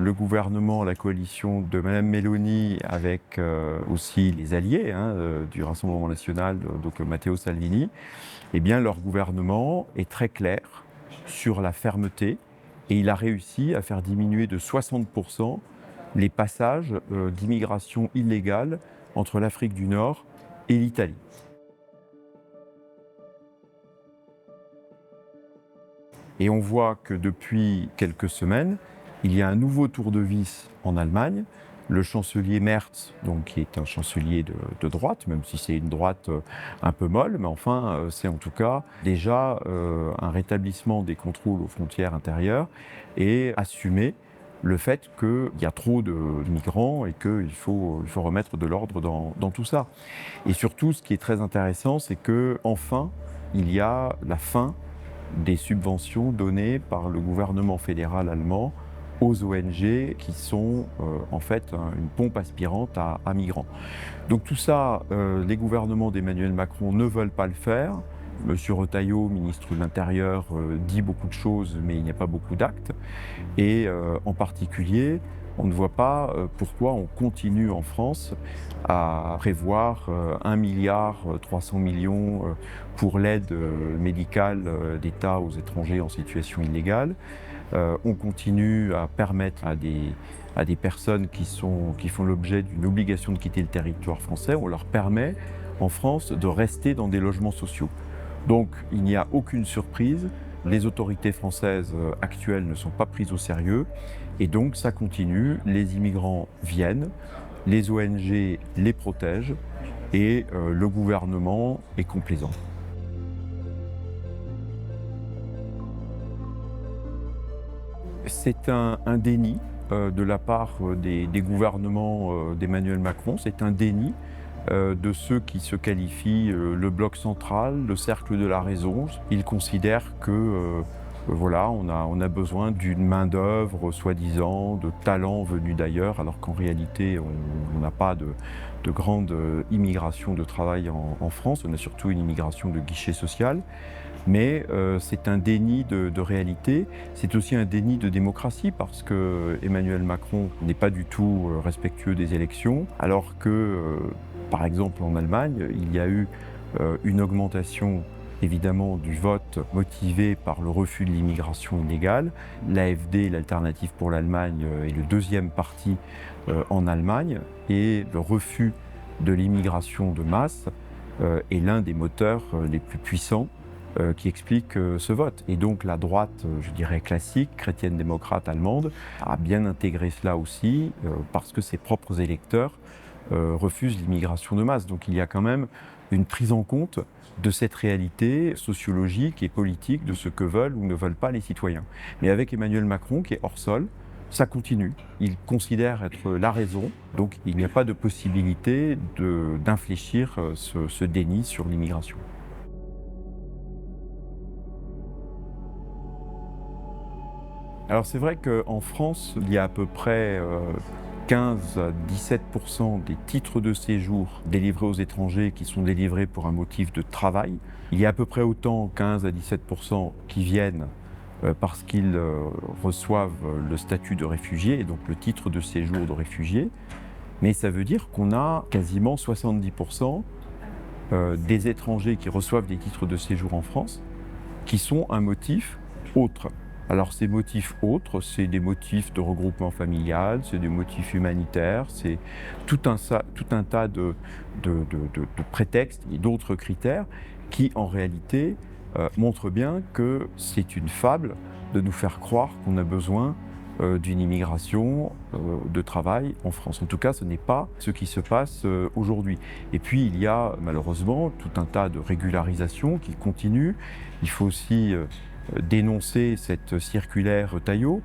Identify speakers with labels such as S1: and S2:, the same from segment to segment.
S1: Le gouvernement, la coalition de Mme Meloni avec aussi les alliés du Rassemblement national, donc Matteo Salvini, eh bien leur gouvernement est très clair sur la fermeté et il a réussi à faire diminuer de 60% les passages d'immigration illégale entre l'Afrique du Nord et l'Italie. Et on voit que depuis quelques semaines, il y a un nouveau tour de vis en Allemagne. Le chancelier Merz, donc, qui est un chancelier de droite, même si c'est une droite un peu molle, mais enfin, c'est en tout cas déjà un rétablissement des contrôles aux frontières intérieures et assumer le fait qu'il y a trop de migrants et qu'il faut remettre de l'ordre dans tout ça. Et surtout, ce qui est très intéressant, c'est qu'enfin, il y a la fin des subventions données par le gouvernement fédéral allemand aux ONG qui sont en fait une pompe aspirante à migrants. Donc tout ça, les gouvernements d'Emmanuel Macron ne veulent pas le faire. Monsieur Retailleau, ministre de l'Intérieur, dit beaucoup de choses, mais il n'y a pas beaucoup d'actes. Et en particulier, on ne voit pas pourquoi on continue en France à prévoir 1,3 milliard pour l'aide médicale d'État aux étrangers en situation illégale. On continue à permettre à des personnes qui font l'objet d'une obligation de quitter le territoire français, on leur permet en France de rester dans des logements sociaux. Donc il n'y a aucune surprise, les autorités françaises actuelles ne sont pas prises au sérieux et donc ça continue, les immigrants viennent, les ONG les protègent et le gouvernement est complaisant. C'est un déni de la part des gouvernements d'Emmanuel Macron, c'est un déni de ceux qui se qualifient le bloc central, le cercle de la raison. Ils considèrent que voilà, on a besoin d'une main-d'œuvre, soi-disant, de talents venus d'ailleurs, alors qu'en réalité, on n'a pas de grande immigration de travail en France, on a surtout une immigration de guichet social. Mais c'est un déni de réalité, c'est aussi un déni de démocratie parce que Emmanuel Macron n'est pas du tout respectueux des élections, alors que, par exemple en Allemagne, il y a eu une augmentation évidemment du vote motivé par le refus de l'immigration illégale. L'AfD, l'Alternative pour l'Allemagne, est le deuxième parti en Allemagne et le refus de l'immigration de masse est l'un des moteurs les plus puissants qui explique ce vote. Et donc la droite, je dirais classique, chrétienne-démocrate allemande, a bien intégré cela aussi parce que ses propres électeurs refusent l'immigration de masse. Donc il y a quand même une prise en compte de cette réalité sociologique et politique de ce que veulent ou ne veulent pas les citoyens. Mais avec Emmanuel Macron qui est hors sol, ça continue. Il considère être la raison, donc il n'y a pas de possibilité d'infléchir ce déni sur l'immigration. Alors c'est vrai qu'en France, il y a à peu près 15 à 17% des titres de séjour délivrés aux étrangers qui sont délivrés pour un motif de travail. Il y a à peu près autant, 15 à 17%, qui viennent parce qu'ils reçoivent le statut de réfugié et donc le titre de séjour de réfugié. Mais ça veut dire qu'on a quasiment 70% des étrangers qui reçoivent des titres de séjour en France qui sont un motif autre. Alors ces motifs autres, c'est des motifs de regroupement familial, c'est des motifs humanitaires, c'est tout un tas de prétextes et d'autres critères qui en réalité montrent bien que c'est une fable de nous faire croire qu'on a besoin d'une immigration de travail en France. En tout cas, ce n'est pas ce qui se passe aujourd'hui. Et puis, il y a malheureusement tout un tas de régularisations qui continuent. Il faut aussi dénoncer cette circulaire Retailleau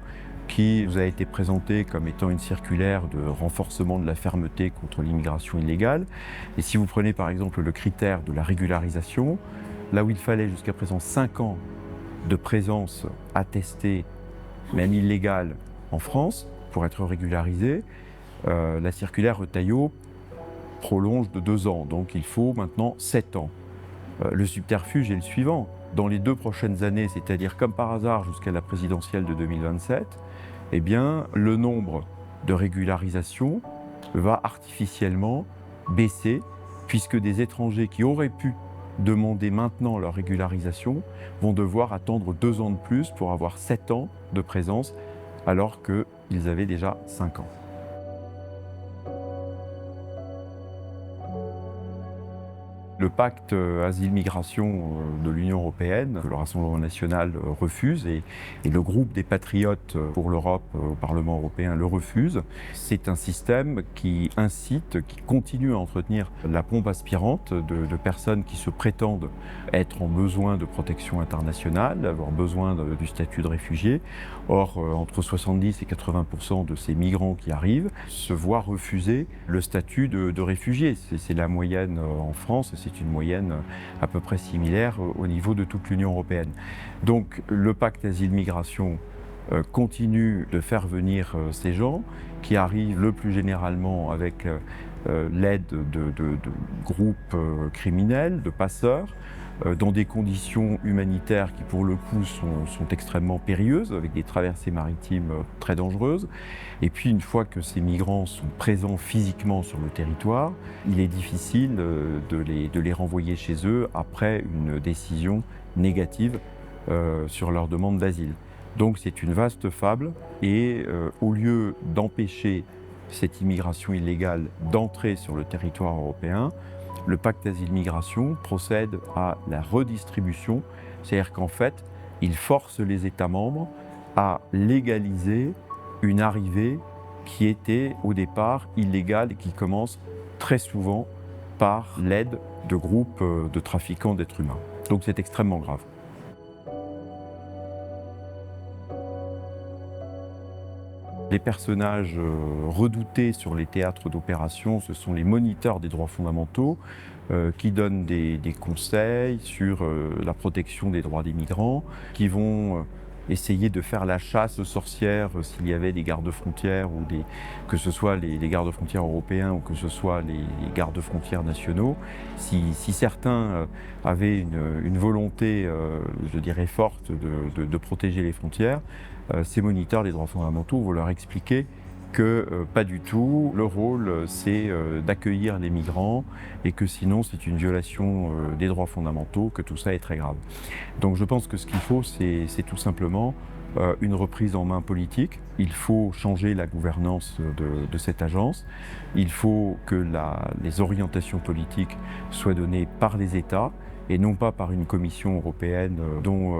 S1: qui nous a été présentée comme étant une circulaire de renforcement de la fermeté contre l'immigration illégale. Et si vous prenez par exemple le critère de la régularisation, là où il fallait jusqu'à présent 5 ans de présence attestée, même illégale, en France, pour être régularisé, la circulaire Retailleau prolonge de 2 ans, donc il faut maintenant 7 ans. Le subterfuge est le suivant. Dans les 2 prochaines années, c'est-à-dire comme par hasard jusqu'à la présidentielle de 2027, eh bien, le nombre de régularisations va artificiellement baisser, puisque des étrangers qui auraient pu demander maintenant leur régularisation vont devoir attendre 2 ans de plus pour avoir 7 ans de présence, alors qu'ils avaient déjà 5 ans. Le pacte asile-migration de l'Union européenne, que le Rassemblement national refuse, et le groupe des patriotes pour l'Europe au Parlement européen le refuse, c'est un système qui incite, qui continue à entretenir la pompe aspirante de personnes qui se prétendent être en besoin de protection internationale, avoir besoin du statut de réfugié. Or, entre 70 et 80% de ces migrants qui arrivent se voient refuser le statut de réfugié. C'est la moyenne en France. C'est une moyenne à peu près similaire au niveau de toute l'Union européenne. Donc le pacte asile-migration continue de faire venir ces gens qui arrivent le plus généralement avec l'aide de groupes criminels, de passeurs, dans des conditions humanitaires qui pour le coup sont extrêmement périlleuses, avec des traversées maritimes très dangereuses. Et puis une fois que ces migrants sont présents physiquement sur le territoire, il est difficile de les renvoyer chez eux après une décision négative sur leur demande d'asile. Donc c'est une vaste fable et au lieu d'empêcher cette immigration illégale d'entrer sur le territoire européen, le pacte asile-migration procède à la redistribution, c'est-à-dire qu'en fait, il force les États membres à légaliser une arrivée qui était au départ illégale et qui commence très souvent par l'aide de groupes de trafiquants d'êtres humains. Donc c'est extrêmement grave. Les personnages redoutés sur les théâtres d'opération, ce sont les moniteurs des droits fondamentaux qui donnent des conseils sur la protection des droits des migrants, qui vont essayer de faire la chasse aux sorcières s'il y avait des gardes-frontières, que ce soit les gardes-frontières européens ou que ce soit les gardes-frontières nationaux. Si certains avaient une volonté, je dirais, forte de protéger les frontières, ces moniteurs des droits fondamentaux vont leur expliquer que pas du tout, le rôle c'est d'accueillir les migrants et que sinon c'est une violation des droits fondamentaux, que tout ça est très grave. Donc je pense que ce qu'il faut c'est tout simplement une reprise en main politique. Il faut changer la gouvernance de cette agence. Il faut que les orientations politiques soient données par les États et non pas par une commission européenne dont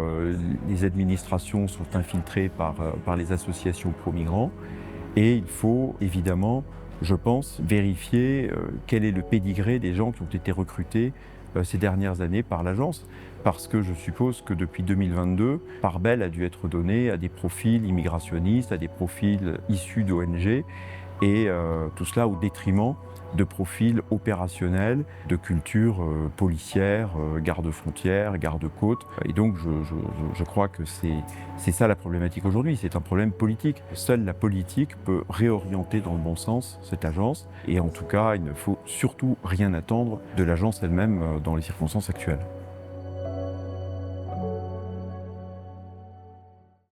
S1: les administrations sont infiltrées par les associations pro-migrants. Et il faut évidemment, je pense, vérifier quel est le pédigré des gens qui ont été recrutés ces dernières années par l'agence. Parce que je suppose que depuis 2022, part belle a dû être donnée à des profils immigrationnistes, à des profils issus d'ONG, et tout cela au détriment de profils opérationnels, de culture policière, garde-frontières, garde-côtes. Et donc je crois que c'est ça la problématique aujourd'hui, c'est un problème politique. Seule la politique peut réorienter dans le bon sens cette agence, et en tout cas il ne faut surtout rien attendre de l'agence elle-même dans les circonstances actuelles.